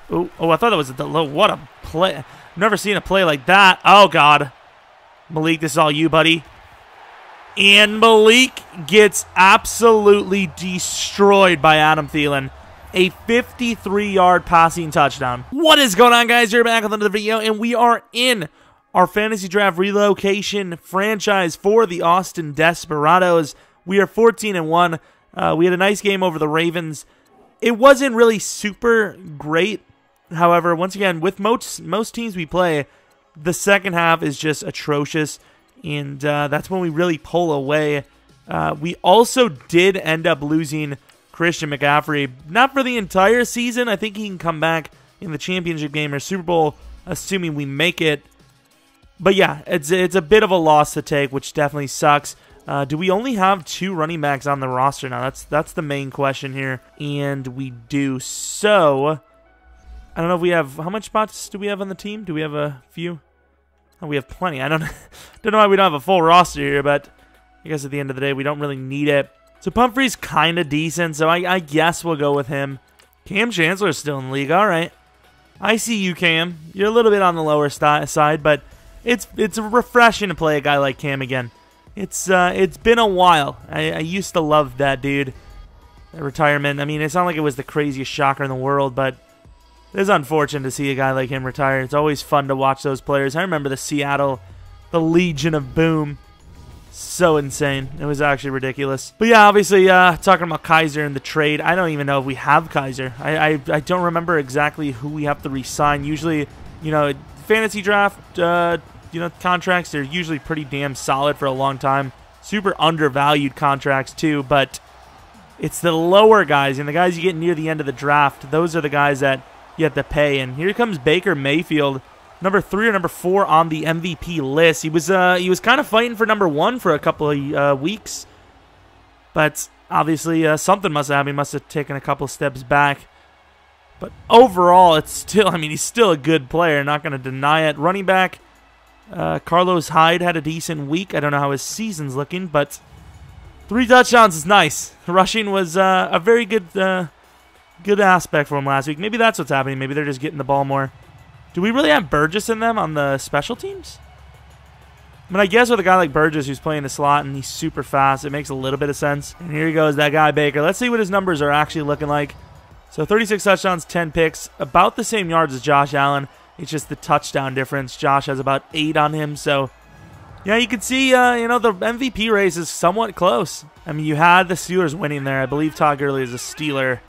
Oh, I thought that was the low. What a play. Never seen a play like that. Oh, God. Malik, this is all you, buddy. And Malik gets absolutely destroyed by Adam Thielen. A 53-yard passing touchdown. What is going on, guys? You're back with another video, and we are in our fantasy draft relocation franchise for the Austin Desperados. We are 14-1. We had a nice game over the Ravens. It wasn't really super great. However, once again, with most teams we play, the second half is just atrocious, and that's when we really pull away. We also did end up losing Christian McCaffrey, not for the entire season. I think he can come back in the championship game or Super Bowl, assuming we make it. But yeah, it's a bit of a loss to take, which definitely sucks. Do we only have 2 running backs on the roster now? That's the main question here, and we do. So I don't know if we have, how much spots do we have on the team? Do we have a few? Oh, we have plenty. I don't know why we don't have a full roster here, but I guess at the end of the day, we don't really need it. So Pumphrey's kind of decent, so I guess we'll go with him. Cam Chancellor's still in the league. All right. I see you, Cam. You're a little bit on the lower side, but it's refreshing to play a guy like Cam again. It's been a while. I used to love that dude. That retirement. I mean, it's not like it was the craziest shocker in the world, but it's unfortunate to see a guy like him retire. It's always fun to watch those players. I remember the Legion of Boom. So insane. It was actually ridiculous. But yeah, obviously, talking about Kaiser and the trade, I don't even know if we have Kaiser. I don't remember exactly who we have to re-sign. Usually, you know, fantasy draft, contracts, they're usually pretty damn solid for a long time. Super undervalued contracts, too, but it's the lower guys and the guys you get near the end of the draft. Those are the guys that you have to pay. And here comes Baker Mayfield, number 3 or number 4 on the MVP list. He was kind of fighting for number 1 for a couple of weeks, but obviously something must have happened. He must have taken a couple steps back. But overall, it's still, I mean, he's still a good player. Not going to deny it. Running back, Carlos Hyde had a decent week. I don't know how his season's looking, but 3 touchdowns is nice. Rushing was a very good aspect for him last week. Maybe that's what's happening. Maybe they're just getting the ball more. Do we really have Burgess in them on the special teams? I mean, I guess with a guy like Burgess who's playing the slot and he's super fast, it makes a little bit of sense. And here he goes, that guy Baker. Let's see what his numbers are actually looking like. So 36 touchdowns, 10 picks, about the same yards as Josh Allen. It's just the touchdown difference. Josh has about 8 on him. So, yeah, you can see, the MVP race is somewhat close. I mean, you had the Steelers winning there. I believe Todd Gurley is a Steeler.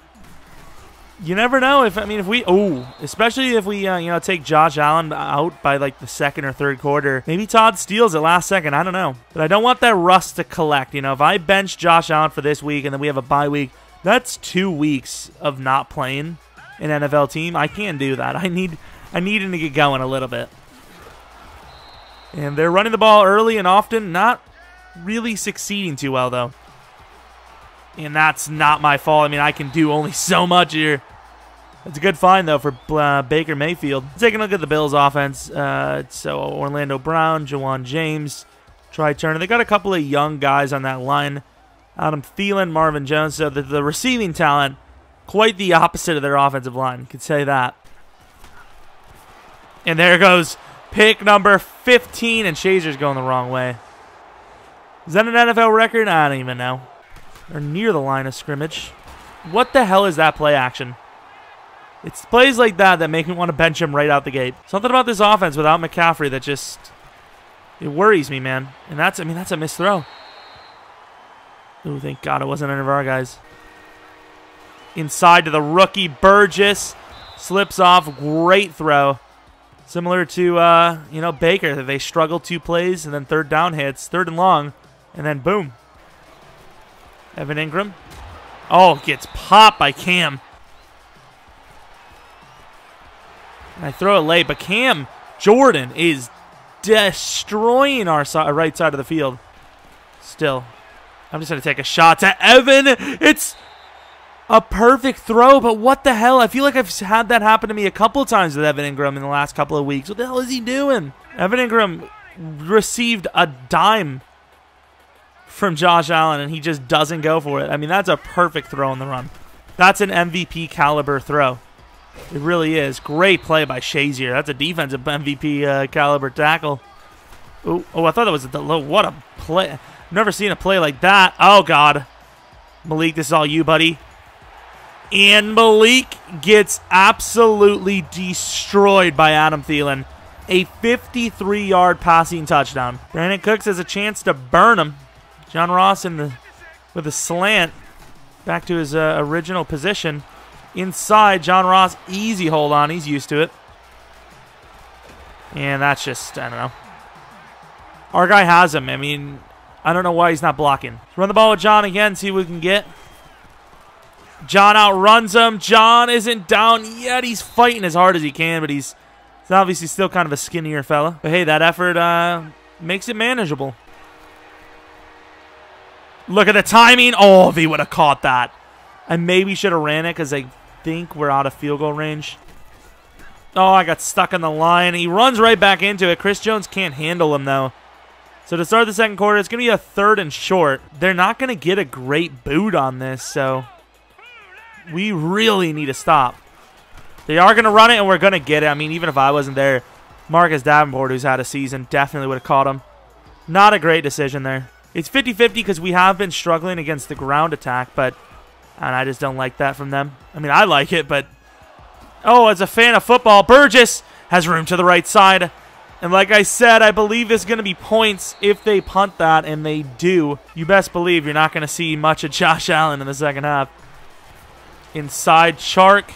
You never know especially if we, take Josh Allen out by like the 2nd or 3rd quarter. Maybe Todd steals it last second. I don't know. But I don't want that rust to collect. You know, if I bench Josh Allen for this week and then we have a bye week, that's 2 weeks of not playing an NFL team. I can't do that. I need him to get going a little bit. And they're running the ball early and often, not really succeeding too well, though. And that's not my fault. I mean, I can do only so much here. It's a good find, though, for Baker Mayfield. Taking a look at the Bills' offense. So Orlando Brown, Jawan James, Try Turner. They got a couple of young guys on that line. Adam Thielen, Marvin Jones. So the receiving talent, quite the opposite of their offensive line. You could say that. And there goes pick number 15, and Shazer's going the wrong way. Is that an NFL record? I don't even know. They're near the line of scrimmage. What the hell is that play action? It's plays like that that make me want to bench him right out the gate. Something about this offense without McCaffrey that just, it worries me, man. And that's a missed throw. Oh, thank God it wasn't any of our guys. Inside to the rookie Burgess. Slips off. Great throw. Similar to, Baker, that they struggle 2 plays and then 3rd down hits, 3rd and long, and then boom. Evan Ingram. Oh, gets popped by Cam. And I throw it late, but Cam Jordan is destroying our right side of the field. Still, I'm just going to take a shot to Evan. It's a perfect throw, but what the hell? I feel like I've had that happen to me a couple of times with Evan Ingram in the last couple of weeks. What the hell is he doing? Evan Ingram received a dime from Josh Allen, and he just doesn't go for it. I mean, that's a perfect throw on the run. That's an MVP caliber throw. It really is. Great play by Shazier. That's a defensive MVP caliber tackle. Oh, I thought that was what a play. Never seen a play like that. Oh, God. Malik, this is all you, buddy. And Malik gets absolutely destroyed by Adam Thielen. A 53-yard passing touchdown. Brandon Cooks has a chance to burn him. John Ross with a slant back to his original position. Inside, John Ross, easy hold on. He's used to it. And that's just, I don't know. Our guy has him. I mean, I don't know why he's not blocking. Let's run the ball with John again, see what we can get. John outruns him. John isn't down yet. He's fighting as hard as he can, but he's obviously still kind of a skinnier fella. But hey, that effort makes it manageable. Look at the timing. Oh, if he would have caught that. I maybe should have ran it because I think we're out of field goal range. Oh, I got stuck on the line. He runs right back into it. Chris Jones can't handle him, though. So to start the second quarter, it's going to be a 3rd and short. They're not going to get a great boot on this, so we really need to stop. They are going to run it, and we're going to get it. I mean, even if I wasn't there, Marcus Davenport, who's had a season, definitely would have caught him. Not a great decision there. It's 50-50 because we have been struggling against the ground attack, and I just don't like that from them. I mean, I like it, but oh, as a fan of football, Burgess has room to the right side. And like I said, I believe it's going to be points if they punt that, and they do. You best believe you're not going to see much of Josh Allen in the second half. Inside, Chark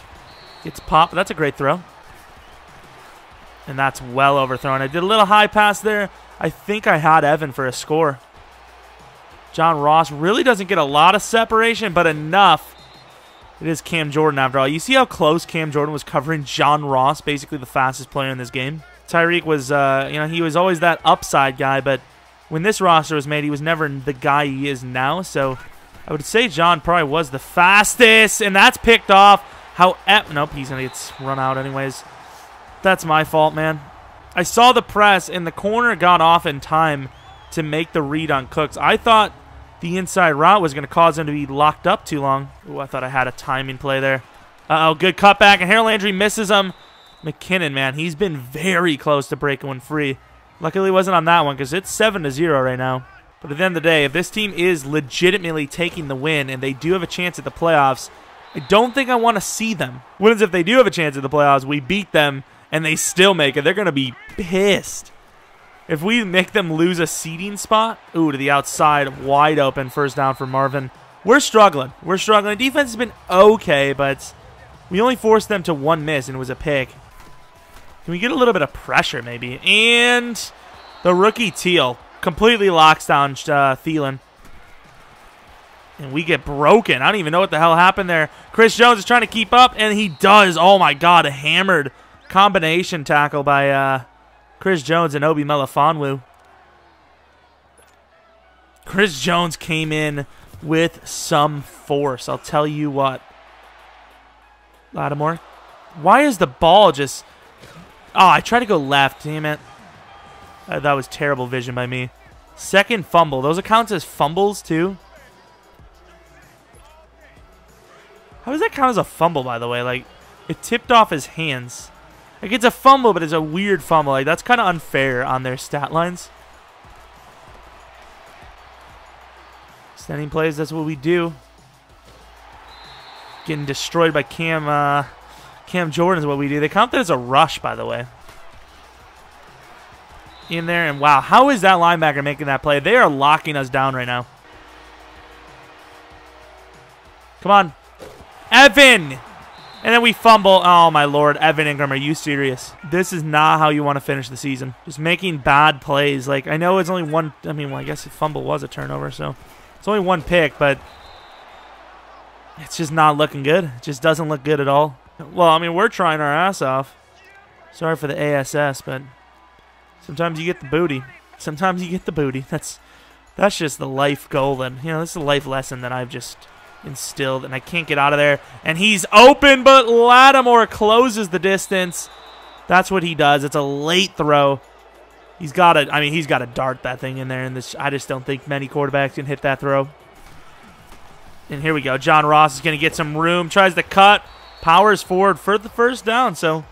gets popped. That's a great throw. And that's well overthrown. I did a little high pass there. I think I had Evan for a score. John Ross really doesn't get a lot of separation, but enough. It is Cam Jordan after all. You see how close Cam Jordan was covering John Ross, basically the fastest player in this game? Tyreek was, he was always that upside guy, but when this roster was made, he was never the guy he is now. So I would say John probably was the fastest, and that's picked off. Nope, he's going to get run out anyways. That's my fault, man. I saw the press, and the corner got off in time to make the read on Cooks. I thought the inside route was going to cause him to be locked up too long. Ooh, I thought I had a timing play there. Uh-oh, good cutback, and Harold Landry misses him. McKinnon, man, he's been very close to breaking one free. Luckily, it wasn't on that one because it's 7-0 right now. But at the end of the day, if this team is legitimately taking the win and they do have a chance at the playoffs, I don't think I want to see them. What if they do have a chance at the playoffs, we beat them, and they still make it? They're going to be pissed. If we make them lose a seeding spot, ooh, to the outside, wide open, first down for Marvin. We're struggling. We're struggling. Defense has been okay, but we only forced them to one miss, and it was a pick. Can we get a little bit of pressure, maybe? And the rookie Teal completely locks down Thielen. And we get broken. I don't even know what the hell happened there. Chris Jones is trying to keep up, and he does. Oh, my God, a hammered combination tackle by Chris Jones and Obi Melifonwu. Chris Jones came in with some force, I'll tell you what. Lattimore. Why is the ball just... Oh, I tried to go left. Damn it. That was terrible vision by me. Second fumble. Those accounts as fumbles, too. How does that count as a fumble, by the way? Like, it tipped off his hands. Like, it's a fumble, but it's a weird fumble. Like, that's kind of unfair on their stat lines. Standing plays, that's what we do. Getting destroyed by Cam Jordan is what we do. They count that as a rush, by the way. In there, and wow, how is that linebacker making that play? They are locking us down right now. Come on. Evan! And then we fumble. Oh, my Lord. Evan Ingram, are you serious? This is not how you want to finish the season. Just making bad plays. Like, I know it's only one. I mean, well, I guess the fumble was a turnover, so it's only one pick, but it's just not looking good. It just doesn't look good at all. Well, I mean, we're trying our ass off. Sorry for the ASS, but sometimes you get the booty. Sometimes you get the booty. That's just the life goal, and, you know, this is a life lesson that I've just instilled, and I can't get out of there. And he's open, but Lattimore closes the distance. That's what he does. It's a late throw. He's got to, I mean, he's got to dart that thing in there, and I just don't think many quarterbacks can hit that throw. And here we go. John Ross is going to get some room. Tries to cut. powers forward for the first down. So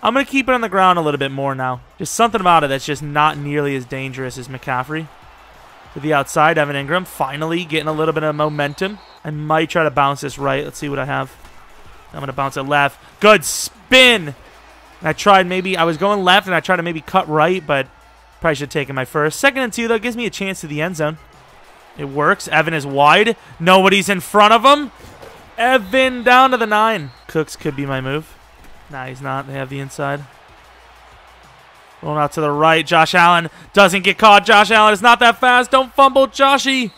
I'm going to keep it on the ground a little bit more now. Just something about it that's just not nearly as dangerous as McCaffrey. To the outside, Evan Ingram finally getting a little bit of momentum. I might try to bounce this right. Let's see what I have. I'm going to bounce it left. Good spin. And I tried maybe, I was going left and I tried to maybe cut right, but probably should have taken my first. 2nd and 2, though, gives me a chance to the end zone. It works. Evan is wide. Nobody's in front of him. Evan down to the 9. Cooks could be my move. Nah, he's not. They have the inside. Rolling out to the right. Josh Allen doesn't get caught. Josh Allen is not that fast. Don't fumble, Joshy.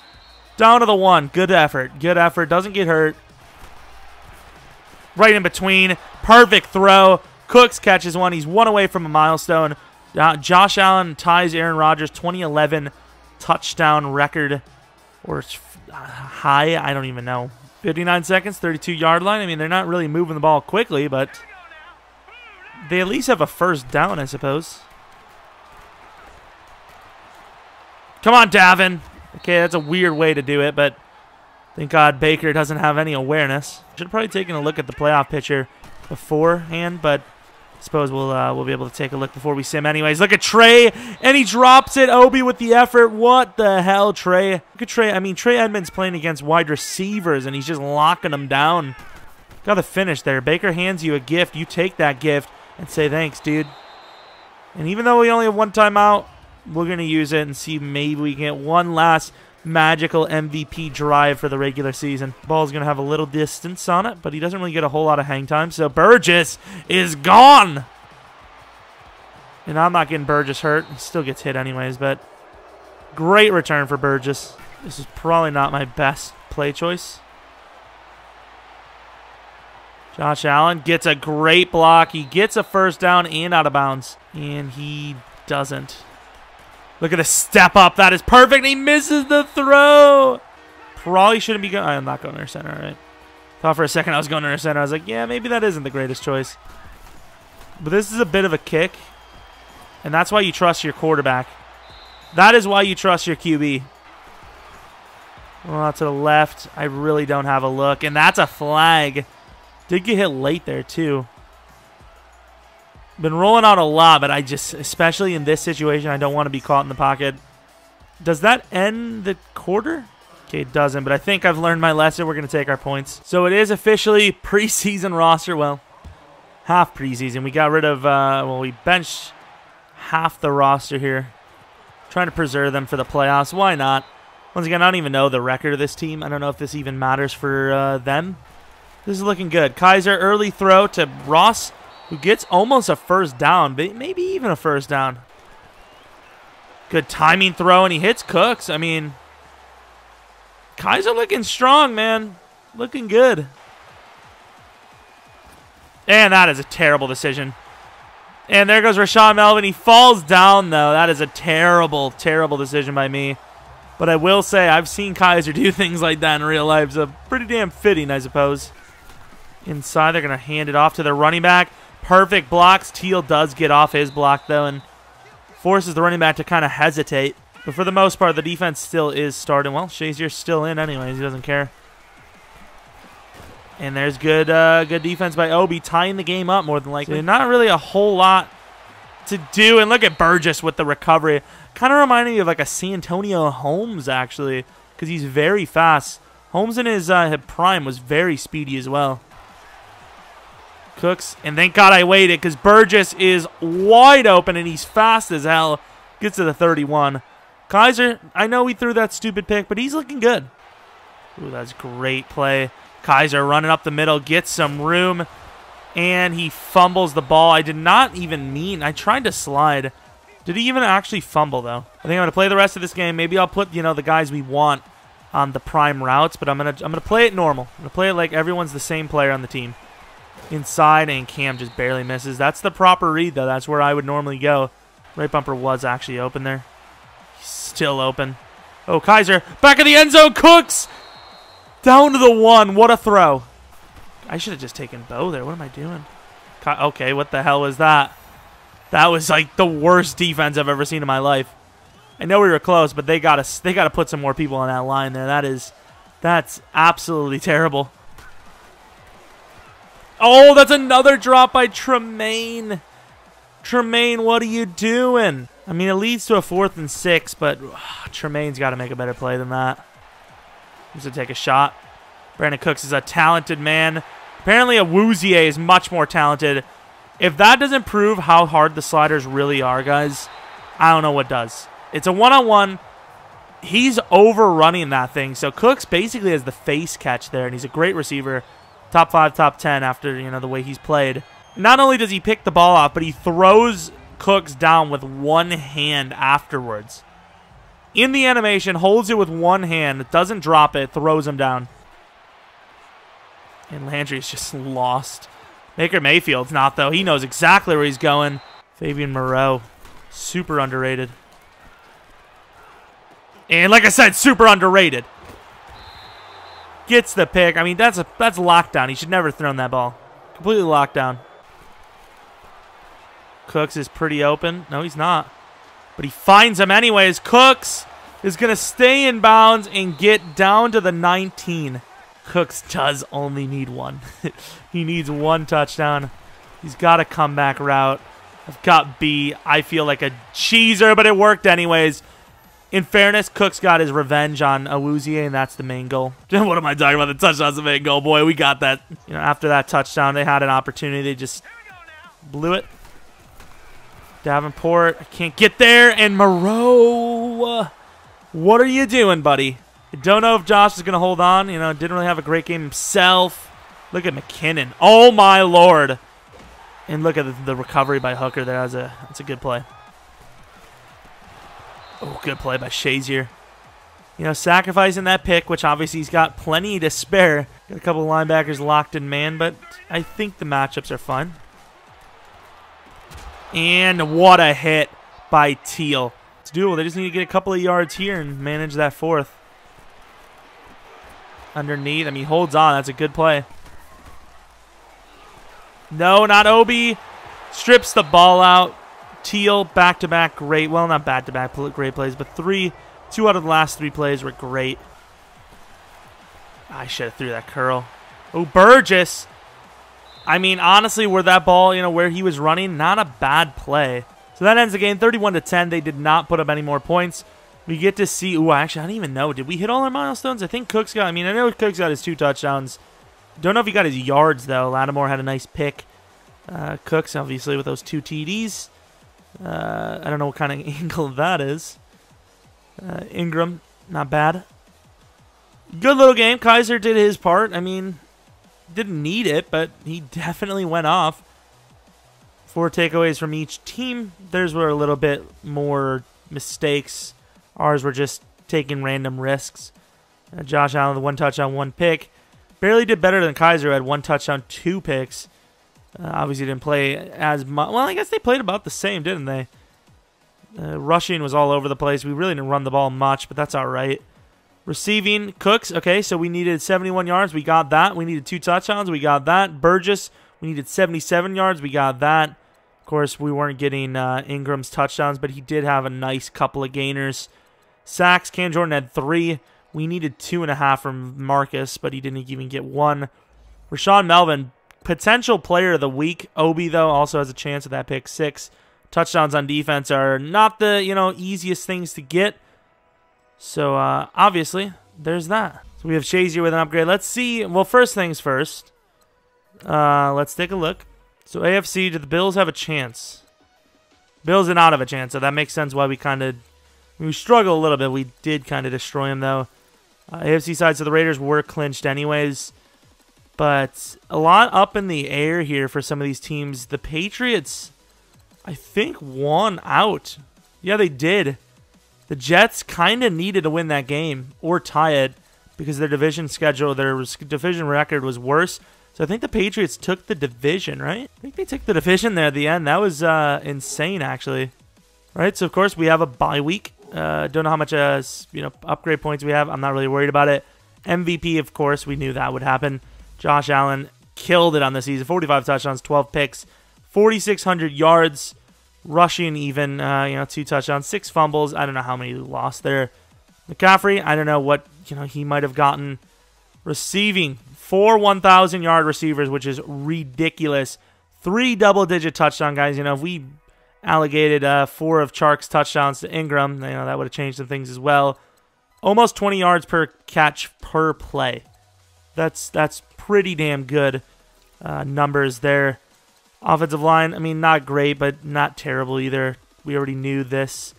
Down to the 1. Good effort. Good effort. Doesn't get hurt. Right in between. Perfect throw. Cooks catches one. He's 1 away from a milestone. Josh Allen ties Aaron Rodgers' 2011 touchdown record. Or high. I don't even know. 59 seconds, 32-yard line. I mean, they're not really moving the ball quickly, but they at least have a first down, I suppose. Come on, Davin. Okay, that's a weird way to do it, but thank God Baker doesn't have any awareness. Should have probably taken a look at the playoff picture beforehand, but I suppose we'll be able to take a look before we sim anyways. Look at Trey, and he drops it. Obi with the effort. What the hell, Trey? Look at Trey. I mean, Trey Edmonds playing against wide receivers, and he's just locking them down. Got to finish there. Baker hands you a gift. You take that gift and say thanks, dude. And even though we only have 1 timeout, we're going to use it and see maybe we can get one last magical MVP drive for the regular season. Ball's going to have a little distance on it, but he doesn't really get a whole lot of hang time. So Burgess is gone. And I'm not getting Burgess hurt. He still gets hit anyways, but great return for Burgess. This is probably not my best play choice. Josh Allen gets a great block. He gets a first down and out of bounds. And he doesn't. Look at the step up. That is perfect. He misses the throw. Probably shouldn't be going. I'm not going under center, all right? Thought for a second I was going under center. I was like, yeah, maybe that isn't the greatest choice. But this is a bit of a kick. And that's why you trust your quarterback. That is why you trust your QB. Well, out to the left. I really don't have a look. And that's a flag. Did get hit late there, too. Been rolling out a lot, but I just, especially in this situation, I don't want to be caught in the pocket. Does that end the quarter? Okay, it doesn't, but I think I've learned my lesson. We're going to take our points. So it is officially preseason roster. Well, half preseason. We got rid of, well, we benched half the roster here. Trying to preserve them for the playoffs. Why not? Once again, I don't even know the record of this team. I don't know if this even matters for them. This is looking good. Kaiser, early throw to Ross, who gets almost a first down, but maybe even a first down. Good timing throw, and he hits Cooks. I mean, Kaiser looking strong, man. Looking good. And that is a terrible decision. And there goes Rashawn Melvin. He falls down, though. That is a terrible, terrible decision by me. But I will say, I've seen Kaiser do things like that in real life, so pretty damn fitting, I suppose. Inside, they're going to hand it off to their running back. Perfect blocks. Teal does get off his block, though, and forces the running back to kind of hesitate. But for the most part, the defense still is starting. Well, Shazier's still in anyways. He doesn't care. And there's good good defense by Obi, tying the game up more than likely. So not really a whole lot to do. And look at Burgess with the recovery. Kind of reminding me of like a Santonio Holmes, actually, because he's very fast. Holmes in his prime was very speedy as well. Cooks, and thank God I waited because Burgess is wide open and he's fast as hell. Gets to the 31. Kaiser, I know he threw that stupid pick, but he's looking good. Ooh, that's great play. Kaiser running up the middle, gets some room, and he fumbles the ball. I did not even mean, I tried to slide. Did he even actually fumble, though? I think I'm going to play the rest of this game. Maybe I'll put, you know, the guys we want on the prime routes, but I'm gonna play it normal. I'm going to play it like everyone's the same player on the team. Inside, and Cam just barely misses. That's the proper read, though. That's where I would normally go. Right bumper was actually open there. He's still open. Oh, Kaiser, back of the end zone. Cooks down to the 1. What a throw. I should have just taken Bo there. What am I doing? Okay, what the hell was that? That was like the worst defense I've ever seen in my life. I know we were close, but they got to put some more people on that line there. That's absolutely terrible. Oh, that's another drop by Tremaine. Tremaine, what are you doing? I mean, it leads to a 4th and 6, but Tremaine's got to make a better play than that. He's going to take a shot. Brandon Cooks is a talented man. Apparently, Awuzie is much more talented. If that doesn't prove how hard the sliders really are, guys, I don't know what does. It's a one-on-one. He's overrunning that thing. So Cooks basically has the face catch there, and he's a great receiver. Top 5, top 10 after, you know, the way he's played. Not only does he pick the ball off, but he throws Cooks down with one hand afterwards. In the animation, holds it with one hand, doesn't drop it, throws him down. And Landry's just lost. Baker Mayfield's not, though. He knows exactly where he's going. Fabian Moreau, super underrated. And like I said, super underrated. Gets the pick. I mean, that's lockdown. He should never have thrown that ball. Completely locked down. Cooks is pretty open. No, he's not. But he finds him anyways. Cooks is going to stay in bounds and get down to the 19. Cooks does only need one. He needs one touchdown. He's got a comeback route. I've got B. I feel like a cheeser, but it worked anyways. In fairness, Cooks got his revenge on Awuzie, and that's the main goal. What am I talking about? The touchdown's the main goal. Boy, we got that. You know, after that touchdown, they had an opportunity. They just blew it. Davenport, I can't get there. And Moreau, what are you doing, buddy? I don't know if Josh is going to hold on. You know, didn't really have a great game himself. Look at McKinnon. Oh, my Lord. And look at the recovery by Hooker there. That's a good play. Oh, good play by Shazier. You know, sacrificing that pick, which obviously he's got plenty to spare. Got a couple of linebackers locked in man, but I think the matchups are fun. And what a hit by Teal. It's doable. They just need to get a couple of yards here and manage that 4th. Underneath. I mean, he holds on. That's a good play. No, not Obi. Strips the ball out. Teal, back-to-back, great. Well, not back-to-back, great plays, but 2 out of the last 3 plays were great. I should have threw that curl. Oh, Burgess. I mean, honestly, where that ball, you know, where he was running, not a bad play. So that ends the game 31-10. They did not put up any more points. We get to see, ooh, actually, I don't even know. Did we hit all our milestones? I think Cooks got, I mean, I know Cooks got his 2 touchdowns. Don't know if he got his yards, though. Lattimore had a nice pick. Cooks, obviously, with those 2 TDs. I don't know what kind of angle that is. Ingram, not bad. Good little game. Kaiser did his part. I mean, didn't need it, but he definitely went off. 4 takeaways from each team. Theirs were a little bit more mistakes. Ours were just taking random risks. Josh Allen, the 1 touchdown, 1 pick. Barely did better than Kaiser, who had 1 touchdown, 2 picks. Obviously didn't play as much. Well, I guess they played about the same, didn't they? Rushing was all over the place. We really didn't run the ball much, but that's all right. Receiving, Cooks. Okay, so we needed 71 yards. We got that. We needed 2 touchdowns. We got that. Burgess, we needed 77 yards. We got that. Of course, we weren't getting Ingram's touchdowns, but he did have a nice couple of gainers. Sacks, Cam Jordan had 3. We needed 2.5 from Marcus, but he didn't even get 1. Rashawn Melvin, potential player of the week. Obi, though, also has a chance at that pick 6. Touchdowns on defense are not the, you know, easiest things to get. So, obviously, there's that. So we have Shazier with an upgrade. Let's see. Well, first things first. Let's take a look. So, AFC, do the Bills have a chance? Bills did not have a chance, so that makes sense why we struggle a little bit. We did kind of destroy them, though. AFC side, so the Raiders were clinched anyways. But a lot up in the air here for some of these teams. The Patriots, I think, won out. Yeah, they did. The Jets kind of needed to win that game or tie it because their division schedule, their division record was worse. So I think the Patriots took the division, right? I think they took the division there at the end. That was insane, actually. Right, so of course we have a bye week. Don't know how much upgrade points we have. I'm not really worried about it. MVP, of course, we knew that would happen. Josh Allen killed it on the season. 45 touchdowns, 12 picks, 4,600 yards, rushing even, 2 touchdowns, 6 fumbles. I don't know how many he lost there. McCaffrey, I don't know what, he might have gotten Receiving, 4 1,000-yard receivers, which is ridiculous. 3 double-digit touchdown guys. You know, if we allocated 4 of Chark's touchdowns to Ingram, you know, that would have changed some things as well. Almost 20 yards per catch per play. That's pretty damn good numbers there. Offensive line, I mean, not great, but not terrible either. We already knew this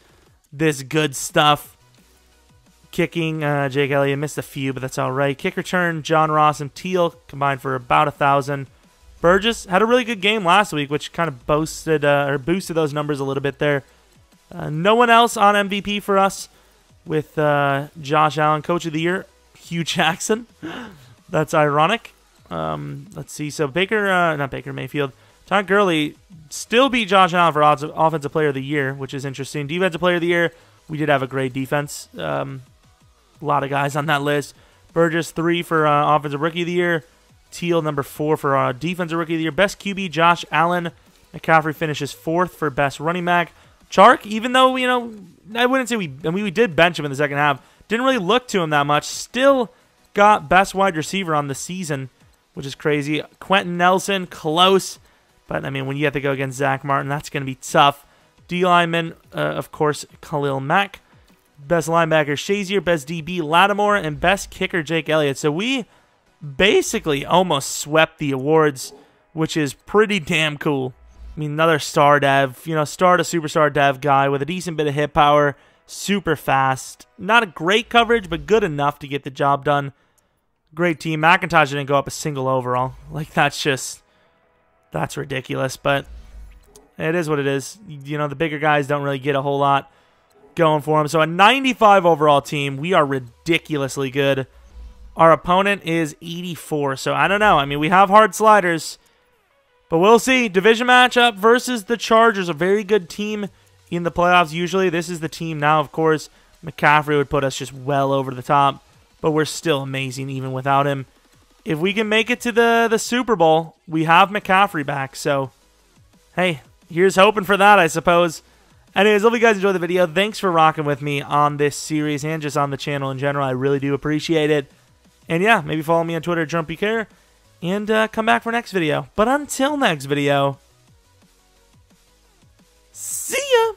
good stuff. Kicking, Jake Elliott missed a few, but that's all right. Kick return, John Ross and Teal combined for about 1,000. Burgess had a really good game last week, which kind of boosted those numbers a little bit there. No one else on MVP for us, with Josh Allen, Coach of the Year, Hugh Jackson. That's ironic. Let's see. So not Baker Mayfield. Todd Gurley still beat Josh Allen for Offensive Player of the Year, which is interesting. Defensive Player of the Year, we did have a great defense. A lot of guys on that list. Burgess, 3 for Offensive Rookie of the Year. Teal, number 4 for Defensive Rookie of the Year. Best QB, Josh Allen. McCaffrey finishes 4th for Best Running Back. Chark, even though, you know, I wouldn't say we did bench him in the second half. Didn't really look to him that much. Still got Best Wide Receiver on the season, which is crazy. Quentin Nelson, close. But, I mean, when you have to go against Zach Martin, that's going to be tough. D lineman, of course, Khalil Mack. Best linebacker, Shazier. Best DB, Lattimore. And best kicker, Jake Elliott. So we basically almost swept the awards, which is pretty damn cool. I mean, another star dev, you know, star to superstar dev guy with a decent bit of hit power, super fast. Not a great coverage, but good enough to get the job done. Great team. McIntosh didn't go up a single overall. Like, that's ridiculous, but it is what it is. You know, the bigger guys don't really get a whole lot going for them. So a 95 overall team. We are ridiculously good. Our opponent is 84, so I don't know. I mean, we have hard sliders, but we'll see. Division matchup versus the Chargers, a very good team in the playoffs usually. This is the team now, of course. McCaffrey would put us just well over the top, but we're still amazing even without him. If we can make it to the Super Bowl, we have McCaffrey back, so hey, here's hoping for that, I suppose. Anyways, hope you guys enjoyed the video. Thanks for rocking with me on this series and just on the channel in general. I really do appreciate it. And yeah, maybe follow me on Twitter, Jeromepkr, and come back for next video. But until next video, see ya!